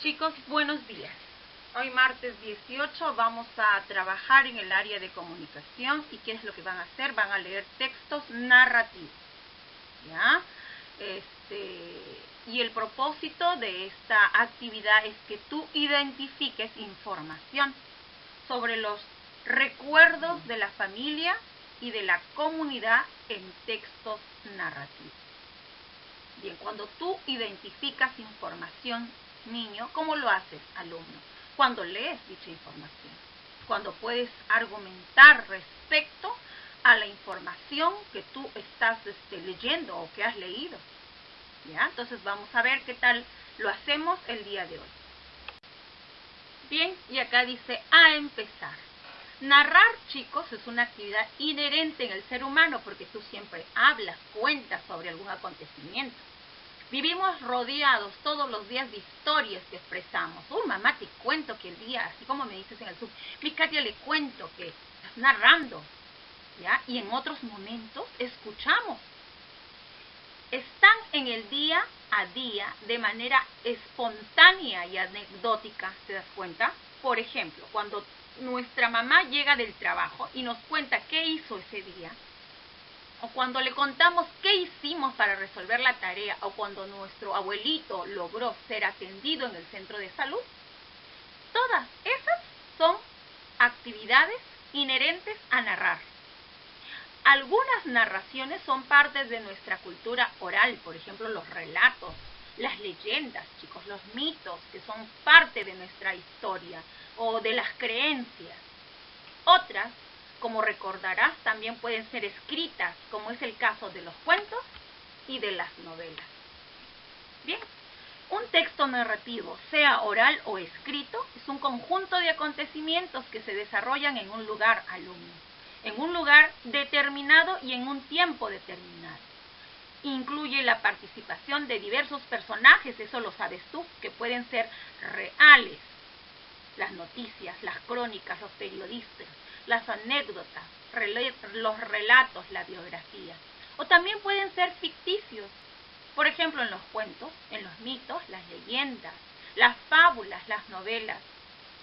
Chicos, buenos días. Hoy martes 18 vamos a trabajar en el área de comunicación. ¿Y qué es lo que van a hacer? Van a leer textos narrativos, ¿ya? Y el propósito de esta actividad es que tú identifiques información sobre los recuerdos de la familia y de la comunidad en textos narrativos. Bien, cuando tú identificas información, niño, ¿cómo lo haces, alumno? Cuando lees dicha información, cuando puedes argumentar respecto a la información que tú estás leyendo o que has leído. ¿Ya? Entonces vamos a ver qué tal lo hacemos el día de hoy. Bien, y acá dice, a empezar. Narrar, chicos, es una actividad inherente en el ser humano porque tú siempre hablas, cuentas sobre algún acontecimiento. Vivimos rodeados todos los días de historias que expresamos. Mamá, te cuento que el día, así como me dices en el sub, mi Katia, le cuento que estás narrando, ¿ya? Y en otros momentos escuchamos. Están en el día a día de manera espontánea y anecdótica, ¿te das cuenta? Por ejemplo, cuando nuestra mamá llega del trabajo y nos cuenta qué hizo ese día, o cuando le contamos qué hicimos para resolver la tarea, o cuando nuestro abuelito logró ser atendido en el centro de salud, todas esas son actividades inherentes a narrar. Algunas narraciones son parte de nuestra cultura oral, por ejemplo, los relatos, las leyendas, chicos, los mitos, que son parte de nuestra historia o de las creencias. Otras, como recordarás, también pueden ser escritas, como es el caso de los cuentos y de las novelas. Bien, un texto narrativo, sea oral o escrito, es un conjunto de acontecimientos que se desarrollan en un lugar, alumno, en un lugar determinado y en un tiempo determinado. Incluye la participación de diversos personajes, eso lo sabes tú, que pueden ser reales, las noticias, las crónicas, los periodistas, las anécdotas, los relatos, la biografía. O también pueden ser ficticios, por ejemplo en los cuentos, en los mitos, las leyendas, las fábulas, las novelas,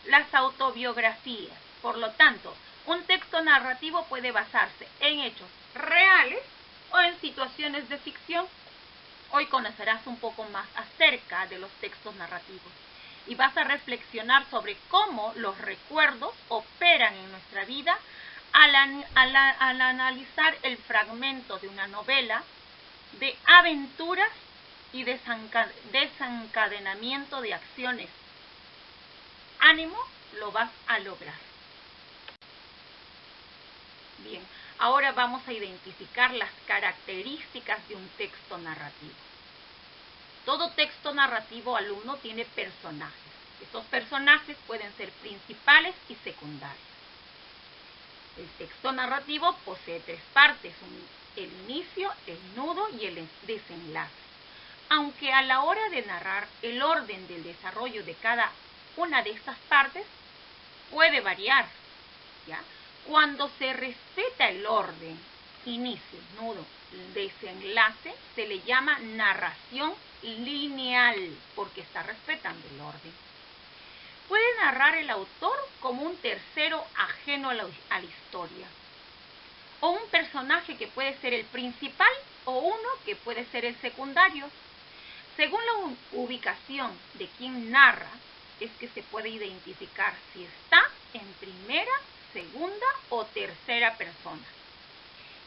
las autobiografías. Por lo tanto, un texto narrativo puede basarse en hechos reales o en situaciones de ficción. Hoy conocerás un poco más acerca de los textos narrativos y vas a reflexionar sobre cómo los recuerdos operan en nuestra vida al analizar el fragmento de una novela de aventuras y desencadenamiento de acciones. Ánimo, lo vas a lograr. Bien, ahora vamos a identificar las características de un texto narrativo. Todo texto narrativo, alumno, tiene personajes. Estos personajes pueden ser principales y secundarios. El texto narrativo posee tres partes, el inicio, el nudo y el desenlace. Aunque a la hora de narrar, el orden del desarrollo de cada una de estas partes puede variar, ¿ya? Cuando se respeta el orden, inicio, nudo, desenlace, se le llama narración lineal, porque está respetando el orden. Puede narrar el autor como un tercero ajeno a la historia, o un personaje que puede ser el principal, o uno que puede ser el secundario. Según la ubicación de quien narra, es que se puede identificar si está en primera, segunda o tercera persona.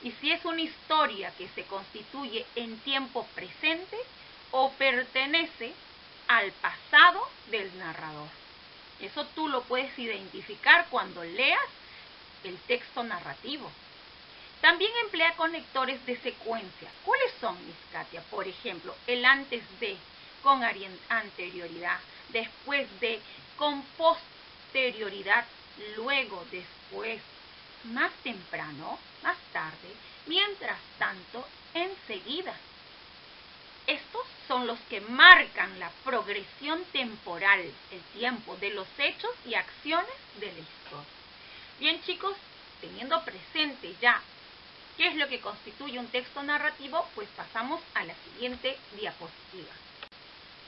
Y si es una historia que se constituye en tiempo presente o pertenece al pasado del narrador. Eso tú lo puedes identificar cuando leas el texto narrativo. También emplea conectores de secuencia. ¿Cuáles son, Miss Katia? Por ejemplo, el antes de, con anterioridad, después de, con posterioridad, luego, después, más temprano, más tarde, mientras tanto, enseguida. Estos son los que marcan la progresión temporal, el tiempo de los hechos y acciones de la historia. Bien, chicos, teniendo presente ya qué es lo que constituye un texto narrativo, pues pasamos a la siguiente diapositiva.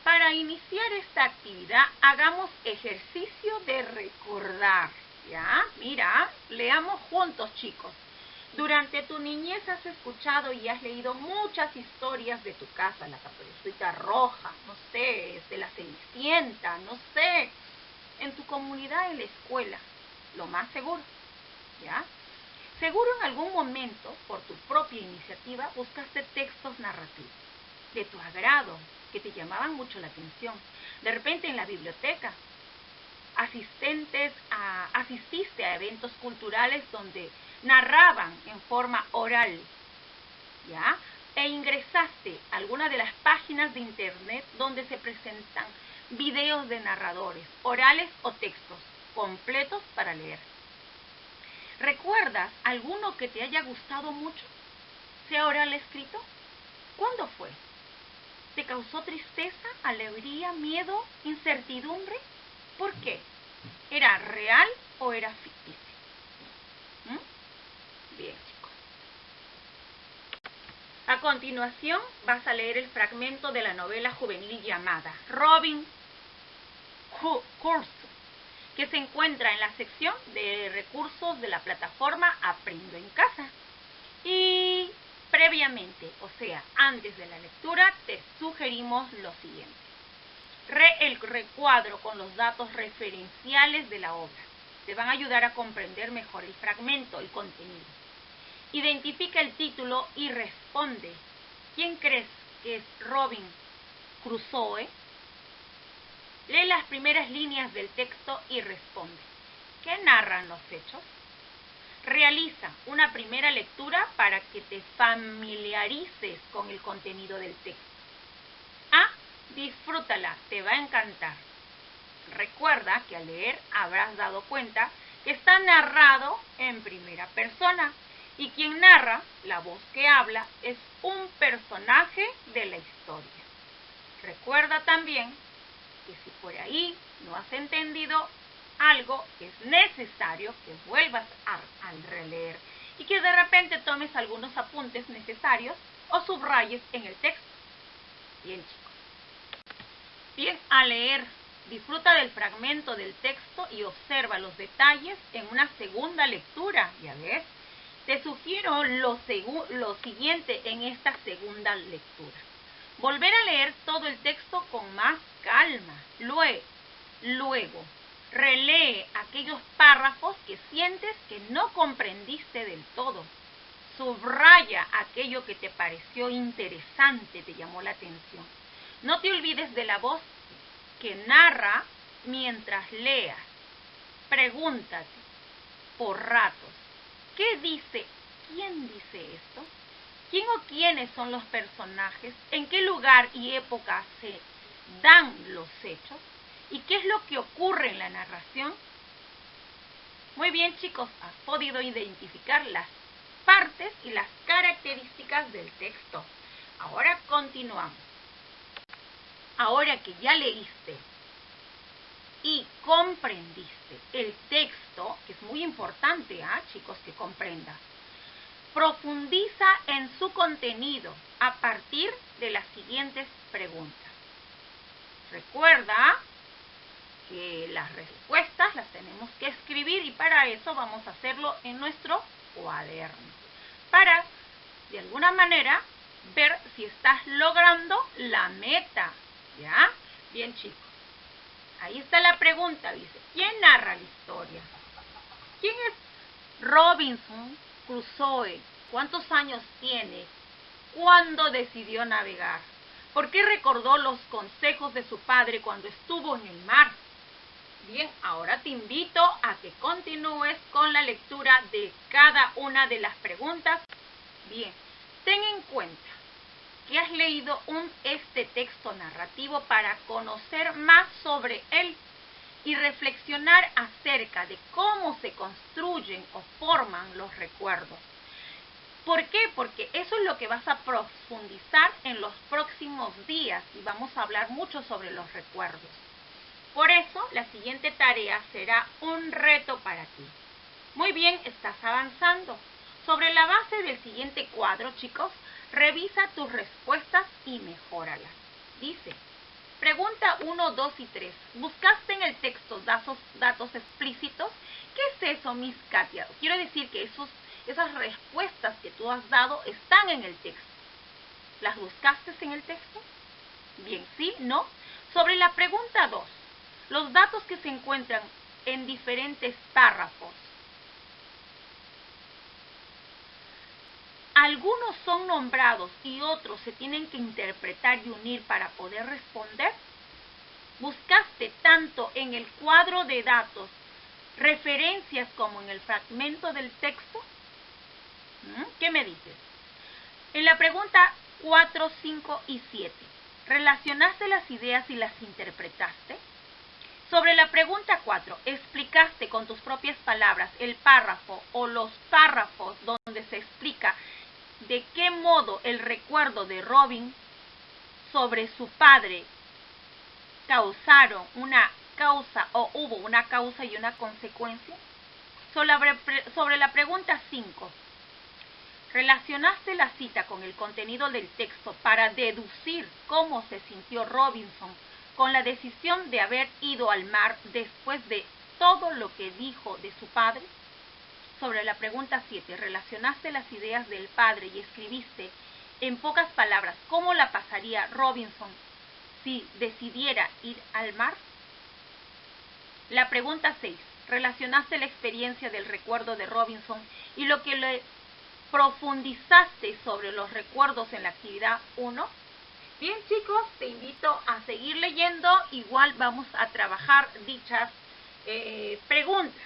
Para iniciar esta actividad, hagamos ejercicio de recordar, ¿ya? Mira, leamos juntos, chicos. Durante tu niñez has escuchado y has leído muchas historias de tu casa, la Caperucita Roja, no sé, de la Cenicienta, no sé, en tu comunidad, en la escuela, lo más seguro, ¿ya? Seguro en algún momento, por tu propia iniciativa, buscaste textos narrativos de tu agrado, que te llamaban mucho la atención. De repente en la biblioteca, asististe a eventos culturales donde narraban en forma oral, ¿ya? E ingresaste a alguna de las páginas de internet donde se presentan videos de narradores, orales o textos, completos para leer. ¿Recuerdas alguno que te haya gustado mucho? ¿Sea oral escrito? ¿Cuándo fue? ¿Te causó tristeza, alegría, miedo, incertidumbre? ¿Por qué? ¿Era real o era ficticio? Bien, chicos. A continuación vas a leer el fragmento de la novela juvenil llamada Robin Crusoe, que se encuentra en la sección de recursos de la plataforma Aprendo en Casa. Y previamente, o sea, antes de la lectura, te sugerimos lo siguiente. El recuadro con los datos referenciales de la obra. Te van a ayudar a comprender mejor el fragmento, el contenido. Identifica el título y responde. ¿Quién crees que es Robin Crusoe? Lee las primeras líneas del texto y responde. ¿Qué narran los hechos? Realiza una primera lectura para que te familiarices con el contenido del texto. Disfrútala, te va a encantar. Recuerda que al leer habrás dado cuenta que está narrado en primera persona y quien narra, la voz que habla, es un personaje de la historia. Recuerda también que si por ahí no has entendido algo, es necesario que vuelvas al releer y que de repente tomes algunos apuntes necesarios o subrayes en el texto. Bien, chicos. Bien, al leer, disfruta del fragmento del texto y observa los detalles en una segunda lectura, ¿ya ves? Te sugiero lo siguiente en esta segunda lectura. Volver a leer todo el texto con más calma. Luego, relee aquellos párrafos que sientes que no comprendiste del todo. Subraya aquello que te pareció interesante, te llamó la atención. No te olvides de la voz que narra mientras leas. Pregúntate por ratos, ¿qué dice? ¿Quién dice esto? ¿Quién o quiénes son los personajes? ¿En qué lugar y época se dan los hechos? ¿Y qué es lo que ocurre en la narración? Muy bien, chicos, has podido identificar las partes y las características del texto. Ahora continuamos. Ahora que ya leíste y comprendiste el texto, que es muy importante, chicos, que comprendas, profundiza en su contenido a partir de las siguientes preguntas. Recuerda que las respuestas las tenemos que escribir y para eso vamos a hacerlo en nuestro cuaderno. Para, de alguna manera, ver si estás logrando la meta. ¿Ya? Bien, chicos. Ahí está la pregunta, dice, ¿quién narra la historia? ¿Quién es Robinson Crusoe? ¿Cuántos años tiene? ¿Cuándo decidió navegar? ¿Por qué recordó los consejos de su padre cuando estuvo en el mar? Bien, ahora te invito a que continúes con la lectura de cada una de las preguntas. Bien, ten en cuenta que has leído este texto narrativo para conocer más sobre él y reflexionar acerca de cómo se construyen o forman los recuerdos. ¿Por qué? Porque eso es lo que vas a profundizar en los próximos días y vamos a hablar mucho sobre los recuerdos. Por eso, la siguiente tarea será un reto para ti. Muy bien, estás avanzando. Sobre la base del siguiente cuadro, chicos, revisa tus respuestas y mejóralas. Dice, pregunta 1, 2 y 3, ¿buscaste en el texto datos explícitos? ¿Qué es eso, Miss Katia? Quiero decir que esas respuestas que tú has dado están en el texto. ¿Las buscaste en el texto? Bien, ¿sí? ¿No? Sobre la pregunta 2, los datos que se encuentran en diferentes párrafos, algunos son nombrados y otros se tienen que interpretar y unir para poder responder. ¿Buscaste tanto en el cuadro de datos referencias como en el fragmento del texto? ¿Qué me dices? En la pregunta 4, 5 y 7, ¿relacionaste las ideas y las interpretaste? Sobre la pregunta 4, ¿explicaste con tus propias palabras el párrafo o los párrafos donde se explica de qué modo el recuerdo de Robin sobre su padre causaron una causa o hubo una causa y una consecuencia? Sobre la pregunta 5, ¿relacionaste la cita con el contenido del texto para deducir cómo se sintió Robinson con la decisión de haber ido al mar después de todo lo que dijo de su padre? Sobre la pregunta 7, ¿relacionaste las ideas del padre y escribiste en pocas palabras cómo la pasaría Robinson si decidiera ir al mar? La pregunta 6, ¿relacionaste la experiencia del recuerdo de Robinson y lo que le profundizaste sobre los recuerdos en la actividad 1? Bien, chicos, te invito a seguir leyendo. Igual vamos a trabajar dichas preguntas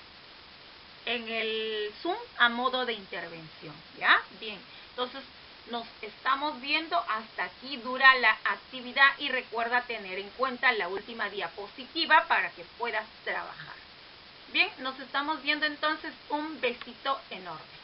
en el Zoom a modo de intervención, ¿ya? Bien, entonces nos estamos viendo. Hasta aquí dura la actividad y recuerda tener en cuenta la última diapositiva para que puedas trabajar. Bien, nos estamos viendo entonces. Un besito enorme.